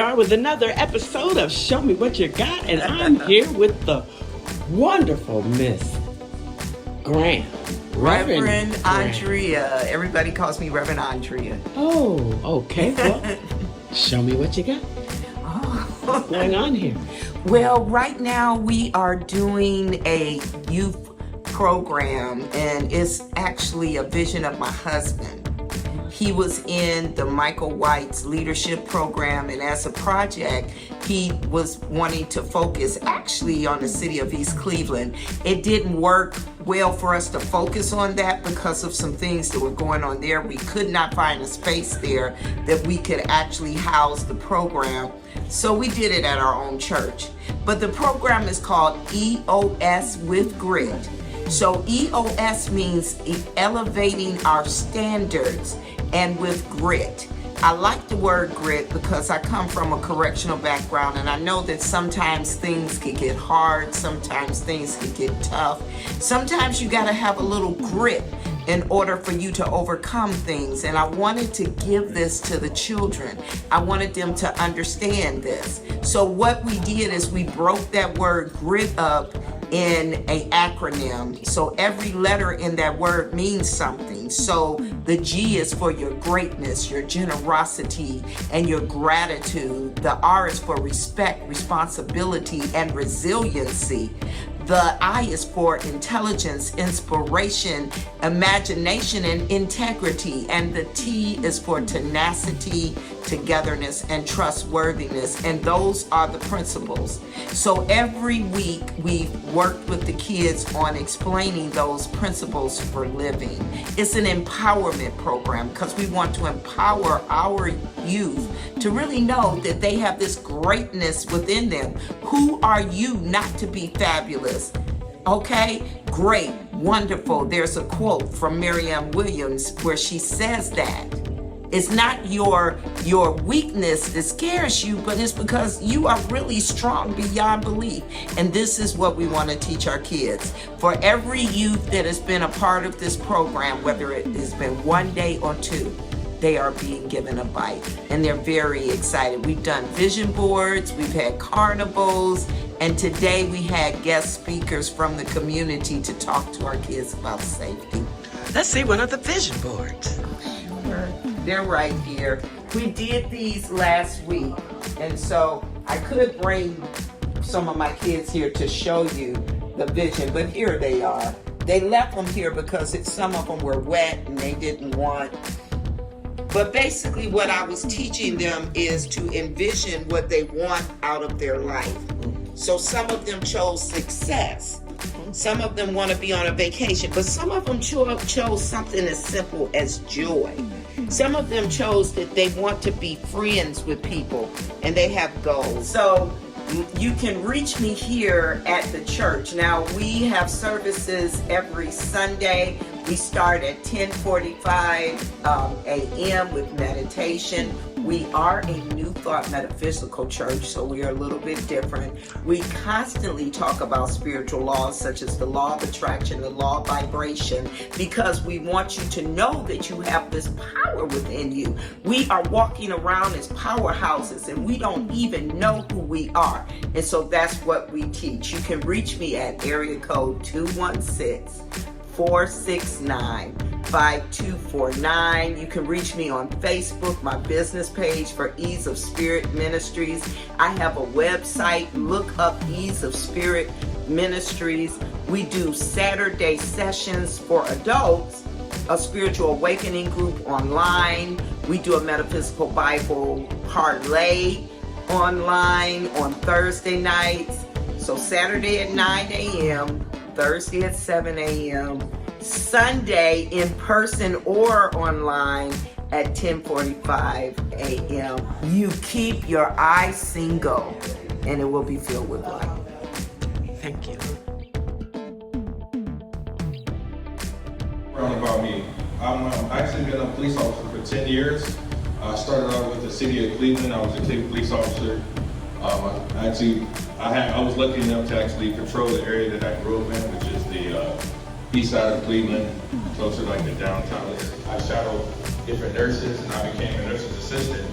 are with another episode of Show Me What You Got, and I'm here with the wonderful Miss Graham. Reverend Andrea. Everybody calls me Reverend Andrea. Oh, okay. Well, show me what you got. What's going on here? Well, right now we are doing a youth program, and it's actually a vision of my husband. He was in the Michael White's leadership program, and as a project, he was wanting to focus actually on the city of East Cleveland. It didn't work well for us to focus on that because of some things that were going on there. We could not find a space there that we could actually house the program. So we did it at our own church. But the program is called EOS with Grit. So EOS means elevating our standards and with grit. I like the word grit because I come from a correctional background, and I know that sometimes things can get hard, sometimes things can get tough. Sometimes you gotta have a little grit in order for you to overcome things. And I wanted to give this to the children. I wanted them to understand this. So what we did is we broke that word grit up in an acronym. So every letter in that word means something. So the G is for your greatness, your generosity, and your gratitude. The R is for respect, responsibility, and resiliency. The I is for intelligence, inspiration, imagination, and integrity. And the T is for tenacity, togetherness, and trustworthiness. And those are the principles. So every week we've worked with the kids on explaining those principles for living. It's an empowerment program because we want to empower our youth to really know that they have this greatness within them. Who are you not to be fabulous? Okay, great, wonderful. There's a quote from Marianne Williams where she says that it's not your weakness that scares you, but it's because you are really strong beyond belief. And this is what we want to teach our kids. For every youth that has been a part of this program, whether it has been 1 day or 2, they are being given a bike, and they're very excited. We've done vision boards, we've had carnivals, and today we had guest speakers from the community to talk to our kids about safety. Let's see one of the vision boards. They're right here. We did these last week, and so I could bring some of my kids here to show you the vision, but here they are. They left them here because some of them were wet and they didn't want. But basically what I was teaching them is to envision what they want out of their life. So some of them chose success. Some of them want to be on a vacation, but some of them chose something as simple as joy. Some of them chose that they want to be friends with people and they have goals. So you can reach me here at the church. Now we have services every Sunday. We start at 10:45 a.m. with meditation. We are a New Thought Metaphysical Church, so we are a little bit different. We constantly talk about spiritual laws such as the law of attraction, the law of vibration, because we want you to know that you have this power within you. We are walking around as powerhouses and we don't even know who we are. And so that's what we teach. You can reach me at area code 216-469-5249. You can reach me on Facebook, my business page for Ease of Spirit Ministries. I have a website. Look up Ease of Spirit Ministries. We do Saturday sessions for adults, a spiritual awakening group online. We do a metaphysical Bible parlay online on Thursday nights. So Saturday at 9 a.m., Thursday at 7 a.m., Sunday in person or online at 10:45 a.m. You keep your eyes single and it will be filled with light. Thank you. About me, I've actually been a police officer for 10 years. I started out with the city of Cleveland. I was a Cleveland police officer. I was lucky enough to actually patrol the area that I grew up in, which is the east side of Cleveland, closer like the downtown. I shadowed different nurses, and I became a nurse's assistant.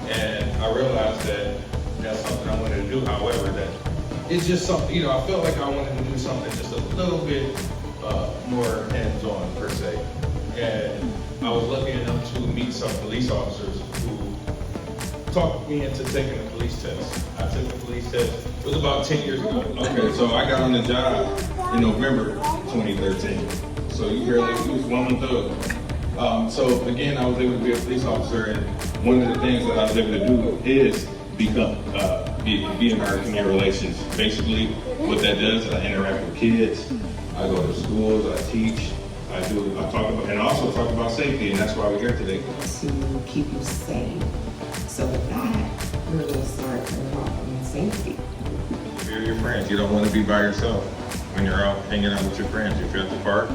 And I realized that that's something I wanted to do. However, that it's just something, I felt like I wanted to do something just a little bit more hands-on per se. And I was lucky enough to meet some police officers who talked me into taking a police test. I took the police test. It was about 10 years ago. Okay, so I got on the job in November 2013. So you was 1 month old. So again, I was able to be a police officer, and one of the things that I was able to do is be in our community relations. Basically, what that does is I interact with kids, I go to schools, I teach, I talk about, and I also talk about safety, and that's why we're here today. To keep you safe. So with that, we're going to start talking about safety. You're your friends. You don't want to be by yourself when you're out hanging out with your friends. If you're at the park,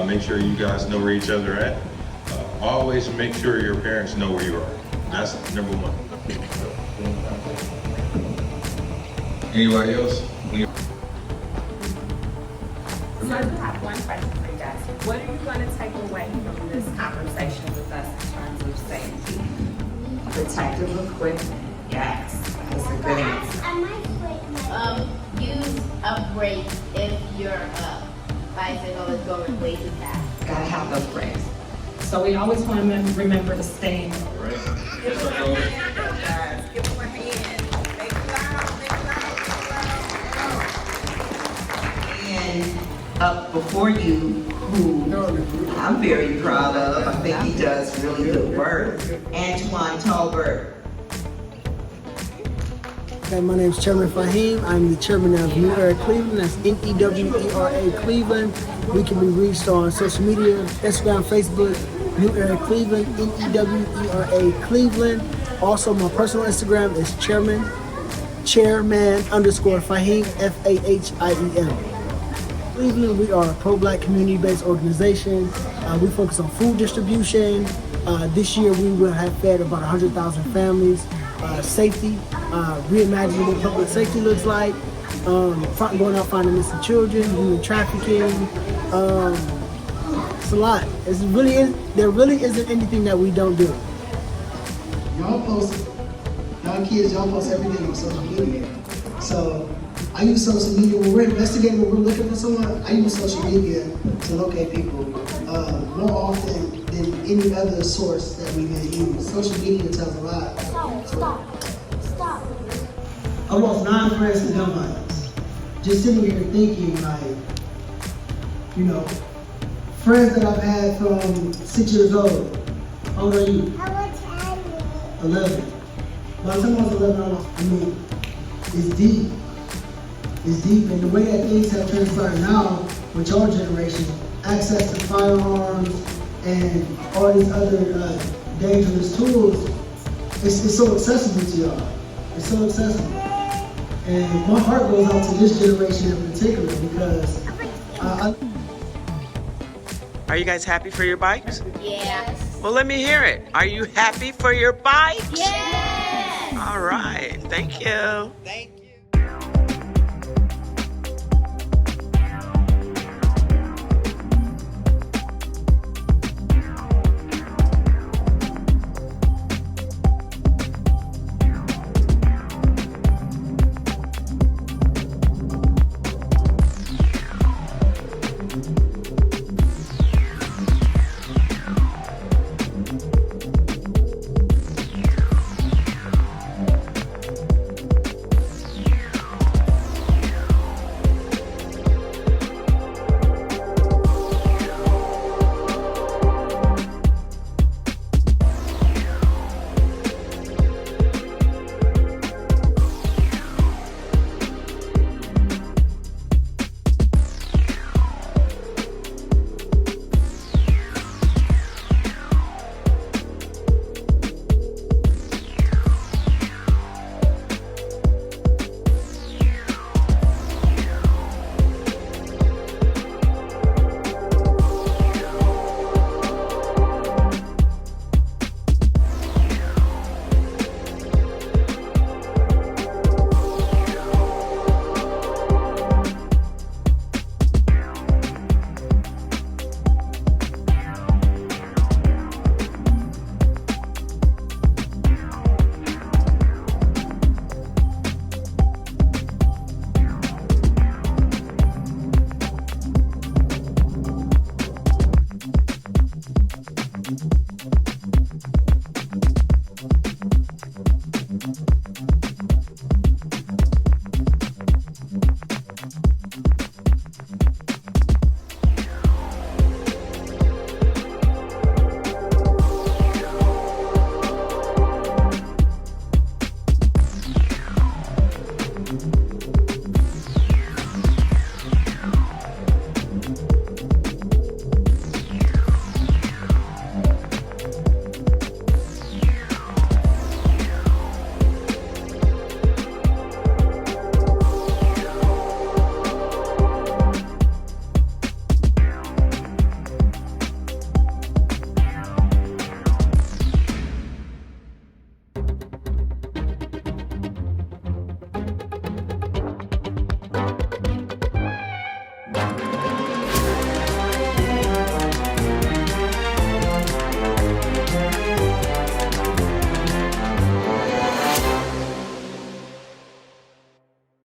make sure you guys know where each other are at. Always make sure your parents know where you are. That's number one. Anybody else? So I have one question for you guys. What are you going to take away from this conversation with us in terms of safety? Protective equipment. Yes, that's a good answer. Use a brake if your bicycle is going way too fast. Gotta have those brakes. So we always want to remember to stay in. Guys, give them a hand. Make it loud, make it loud, make it loud. And up before you, who I'm very proud of, I think he does really good work, Antoine Tolbert. Okay, my name is Chairman Fahim. I'm the chairman of New Era Cleveland. That's NEWERA Cleveland. We can be reached on social media, Instagram, Facebook, New Era Cleveland, NEWERA Cleveland. Also, my personal Instagram is chairman _ Fahim, FAHIEM. Cleveland, we are a pro-black community-based organization. We focus on food distribution. This year, we will have fed about 100,000 families. Safety, reimagining what public safety looks like, going out finding missing children, human trafficking. It's a lot. There really isn't anything that we don't do. Y'all post everything on social media. So I use social media when we're investigating, when we're looking for someone. I use social media to locate people more often than any other source that we may use. Social media tells a lot. Stop. I lost 9 friends to gun violence. Just sitting here thinking, friends that I've had from 6 years old. How old are you? How much are you? 11. By the time I was 11, it's deep. It's deep, and the way that things have transpired now with your generation, access to firearms and all these other dangerous tools, it's so accessible to y'all. It's so accessible. And my heart goes out to this generation in particular because Are you guys happy for your bikes? Yes. Well, let me hear it. Are you happy for your bikes? Yes. All right. Thank you. Thank